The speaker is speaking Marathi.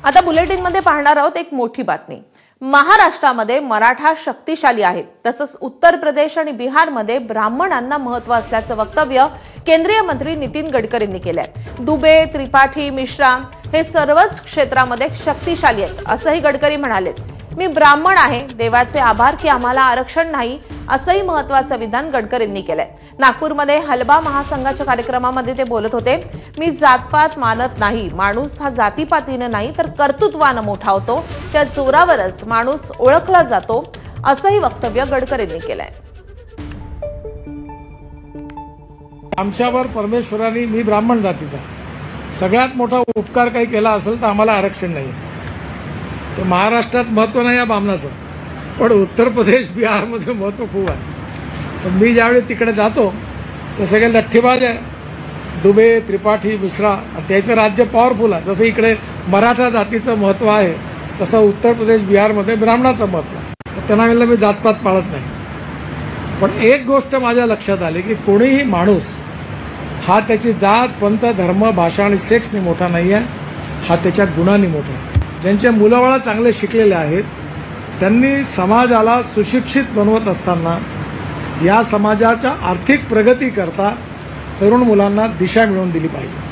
आता बुलेटिनमध्ये पाहणार आहोत एक मोठी बातमी। महाराष्ट्रामध्ये मराठा शक्तिशाली आहे, तसंच उत्तर प्रदेश आणि बिहारमध्ये ब्राह्मणांना महत्त्व असल्याचं वक्तव्य केंद्रीय मंत्री नितीन गडकरींनी केलंय। दुबे, त्रिपाठी, मिश्रा हे सर्वच क्षेत्रामध्ये शक्तिशाली आहेत असंही गडकरी म्हणाले। मी ब्राह्मण आहे, देवाचे आभार की आम्हाला आरक्षण नाही, असंही महत्त्वाचं विधान गडकरींनी केलंय। नागपूरमध्ये हलबा महासंघाच्या कार्यक्रमामध्ये ते बोलत होते। मी जातपात मानत नाही, माणूस हा जातीपातीने नाही तर कर्तृत्वाने मोठा होतो, त्या जोरावरच माणूस ओळखला जातो, असंही वक्तव्य गडकरींनी केलंय। आमच्यावर परमेश्वराने मी ब्राह्मण जातीचा सगळ्यात मोठा उपकार काही केला असेल तर आम्हाला आरक्षण नाही। तर महाराष्ट्रात महत्व नाही या बामणाचं, पण उत्तर प्रदेश बिहारमध्ये महत्व खूप आहे। तर मी ज्यावेळी तिकडे जातो तर सगळे लठ्ठीबाज आहे, दुबे, त्रिपाठी, मिश्रा, त्याचं राज्य पॉवरफुल आहे। जसं इकडे मराठा जातीचं महत्व आहे तसं उत्तर प्रदेश बिहारमध्ये ब्राह्मणाचं महत्व आहे। तर त्यांना म्हणलं मी जातपात पाळत नाही, पण एक गोष्ट माझ्या लक्षात आली की कोणीही माणूस हा त्याची जात, पंथ, धर्म, भाषा आणि सेक्सने मोठा नाही आहे, हा त्याच्या गुणांनी मोठा आहे। ज्यांचे मुलंबाळं चांगले शिकलेले आहेत त्यांनी समाजाला सुशिक्षित बनवत असताना या समाजाच्या आर्थिक प्रगती करता तरुण मुलांना दिशा मिळवून दिली पाहिजे।